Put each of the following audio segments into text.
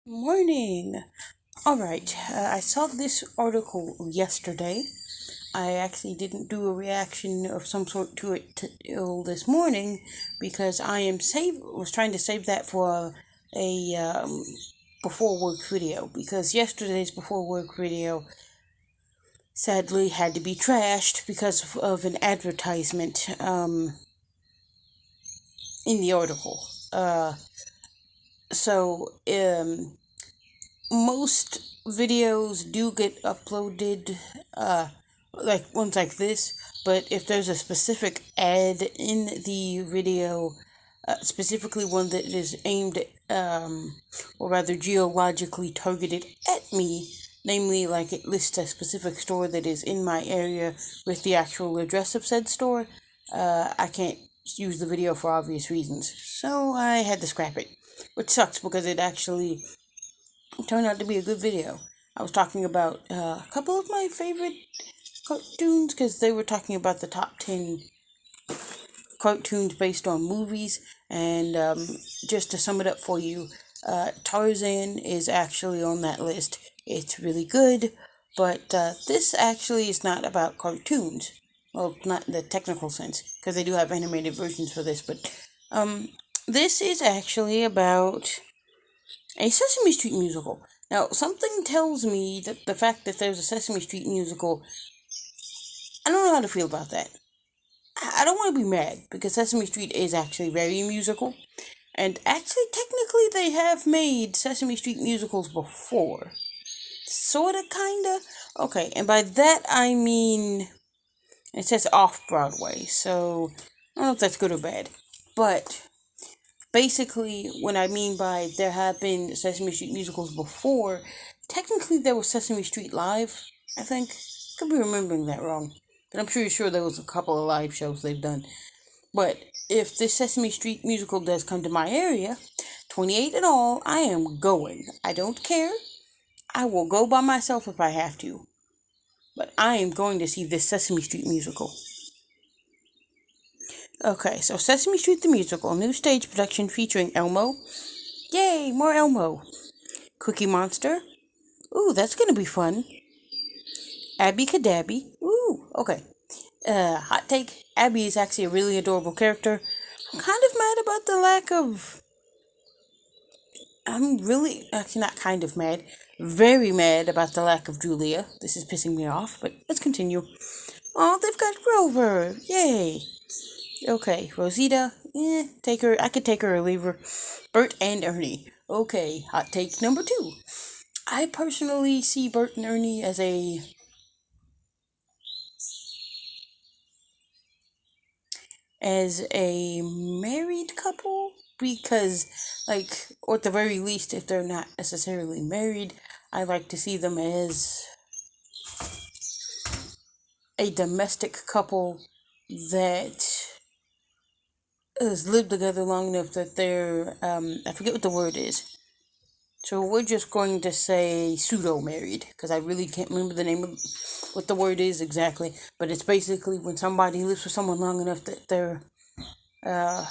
Morning. All right. I saw this article yesterday. I actually didn't do a reaction of some sort to it till this morning because I was trying to save that for a before work video because yesterday's before work video sadly had to be trashed because of an advertisement in the article. So most videos do get uploaded, like ones like this, but if there's a specific ad in the video, specifically one that is aimed, or rather geologically targeted at me, namely, like it lists a specific store that is in my area with the actual address of said store, I can't use the video for obvious reasons, so I had to scrap it, which sucks because it actually turned out to be a good video. I was talking about a couple of my favorite cartoons because they were talking about the top 10 cartoons based on movies. And just to sum it up for you, Tarzan is actually on that list. It's really good, but this actually is not about cartoons. Well, not in the technical sense, because they do have animated versions for this, but this is actually about a Sesame Street musical. Now, something tells me that the fact that there's a Sesame Street musical, I don't know how to feel about that. I don't want to be mad because Sesame Street is actually very musical. And actually, technically, they have made Sesame Street musicals before. Sorta, kinda. Okay, and by that I mean it says off Broadway, so I don't know if that's good or bad. But basically, what I mean by there have been Sesame Street musicals before, technically there was Sesame Street Live, I think. Could be remembering that wrong. But I'm pretty sure there was a couple of live shows they've done. But if this Sesame Street musical does come to my area, 28 and all, I am going. I don't care. I will go by myself if I have to. But I am going to see this Sesame Street musical. Okay, so Sesame Street the Musical, new stage production featuring Elmo. Yay, more Elmo. Cookie Monster. Ooh, that's gonna be fun. Abby Cadabby. Ooh, okay. Hot take. Abby is actually a really adorable character. I'm kind of mad about the lack of... I'm really... Actually, not kind of mad. Very mad about the lack of Julia. This is pissing me off, but let's continue. Oh, they've got Grover. Yay. Okay, Rosita. Take her. I could take her or leave her. Bert and Ernie. Okay, hot take number 2. I personally see Bert and Ernie as a married couple because, like, or at the very least, if they're not necessarily married, I like to see them as a domestic couple that has lived together long enough that they're I forget what the word is. So we're just going to say pseudo married because I really can't remember the name of what the word is exactly. But it's basically when somebody lives with someone long enough uh,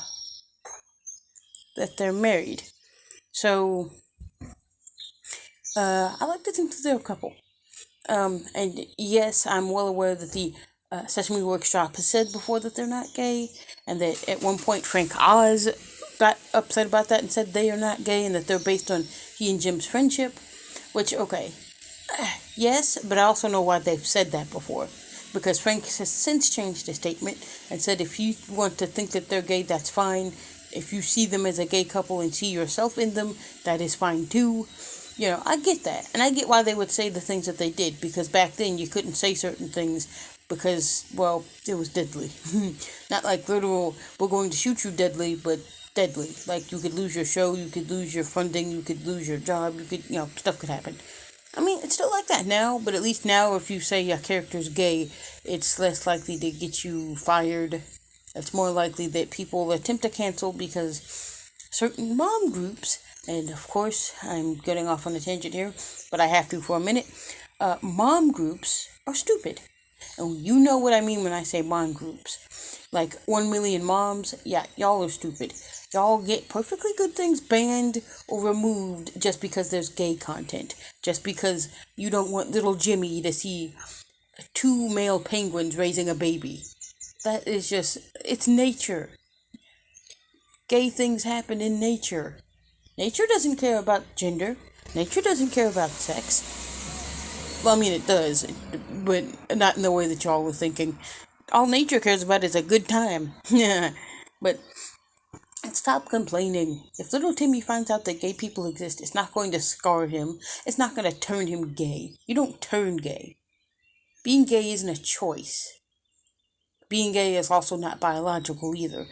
that they're married. So I like to think that they're a couple. And yes, I'm well aware that the Sesame Workshop has said before that they're not gay, and that at one point Frank Oz got upset about that and said they are not gay and that they're based on he and Jim's friendship. Which, okay, yes, but I also know why they've said that before. Because Frank has since changed his statement and said if you want to think that they're gay, that's fine. If you see them as a gay couple and see yourself in them, that is fine too. You know, I get that. And I get why they would say the things that they did. Because back then you couldn't say certain things because, well, it was deadly. Not like literal, we're going to shoot you deadly, but deadly. Like you could lose your show, you could lose your funding, you could lose your job, stuff could happen. I mean, it's still like that now, but at least now if you say a character's gay, it's less likely to get you fired. It's more likely that people attempt to cancel because certain mom groups, and of course, I'm getting off on a tangent here, but I have to for a minute, mom groups are stupid. And you know what I mean when I say mom groups. like 1 million moms, yeah, y'all are stupid. Y'all get perfectly good things banned or removed just because there's gay content. Just because you don't want little Jimmy to see 2 male penguins raising a baby. That is just, it's nature. Gay things happen in nature. Nature doesn't care about gender. Nature doesn't care about sex. Well, I mean, it does, but not in the way that y'all were thinking. All nature cares about is a good time. But stop complaining. If little Timmy finds out that gay people exist, it's not going to scar him. It's not going to turn him gay. You don't turn gay. Being gay isn't a choice. Being gay is also not biological either.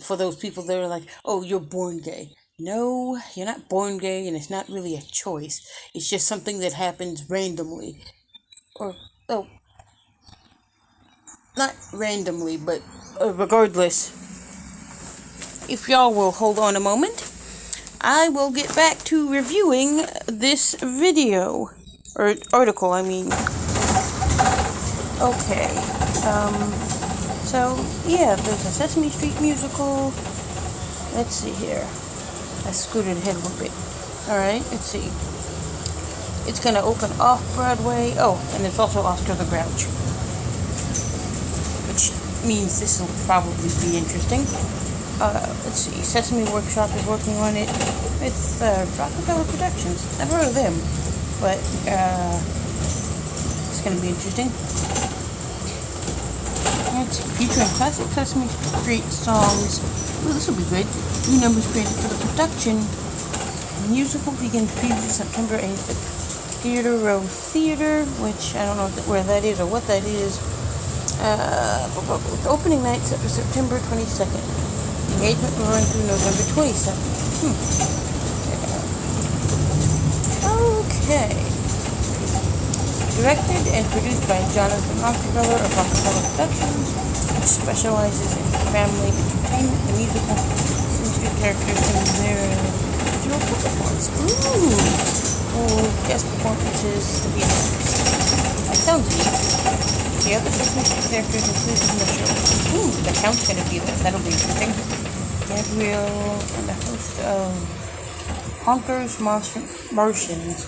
For those people that are like, oh, you're born gay. No, you're not born gay, and it's not really a choice. It's just something that happens randomly. Or, oh, not randomly, but regardless. If y'all will hold on a moment, I will get back to reviewing this video. Or article, I mean. Okay, so, yeah, there's a Sesame Street musical. Let's see here. I scooted ahead a little bit. Alright, let's see. It's gonna open off-Broadway. Oh, and it's also Oscar the Grouch. Which means this will probably be interesting. Let's see. Sesame Workshop is working on it. It's, Rockefeller Productions. Never heard of them. But, it's gonna be interesting. It's featuring classic Sesame Street songs. Well, this will be good. New numbers created for the production. The musical begins preview September 8th at Theater Row Theater, which I don't know where that is or what that is. Opening night set for September 22nd. Engagement will run through November 27th. Okay. Directed and produced by Jonathan Rockefeller of Rockefeller Productions, which specializes in family entertainment. The musical features characters in their original performance. Ooh, guest performances to be announced. That sounds neat. The other Sesame Street characters included in the show. Ooh, the Count's gonna be there. That'll be interesting. Gabrielle and a host of Honkers, Martians,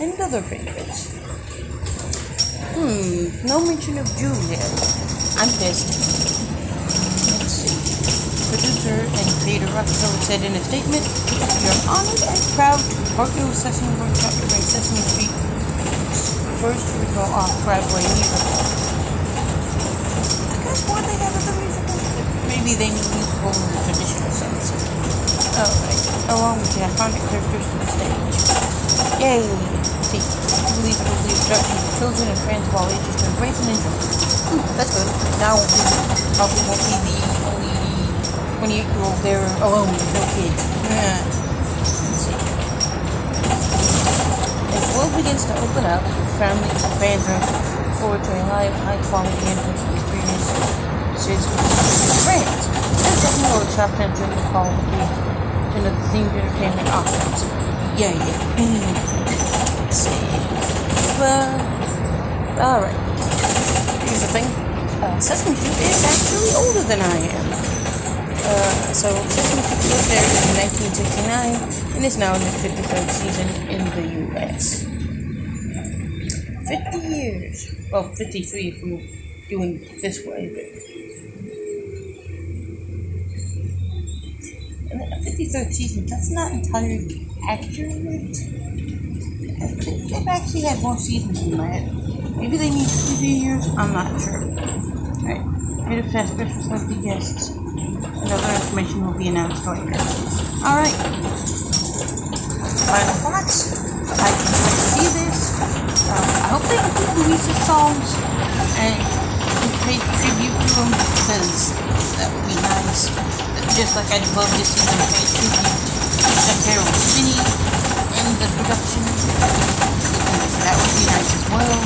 and other favorites. No mention of Julia. I'm pissed. Let's see. Producer and creator Rockefeller said in a statement, "We are honored and proud to partner with Sesame Workshop to bring Sesame Street first original off-Broadway musical." I guess why they have other musicals? Maybe they need musical in the traditional sense. Alright. Along with the iconic characters to the stage. Yay! See, I believe it will be a production for children and friends of all ages to embrace and enjoy. That's good. Now we probably won't be the only 28-year-old there alone with no kids. Let's see. As the world begins to open up, families and fans are looking forward to a live, high-quality in-person experience with friends. And Sesame Workshop entering the call will be another themed entertainment offerings. Yeah. Let's see. Alright. Here's the thing. Sesame Street is actually older than I am. So Sesame Street was aired in 1969 and is now in its 53rd season in the US. 50 years. Well, 53 if we're doing it this way, but... And the 53rd season, that's not entirely accurate. They've actually had more seasons than that. Maybe they need 50 years? I'm not sure. Alright, creative past special celebrity guests. And other information will be announced later. Alright. Final thoughts? I'd like to see this. I hope they include Luisa's songs and pay tribute to them, because that would be nice. Just like I'd love to see them pay tribute to Carol City in the production. That would be nice as well.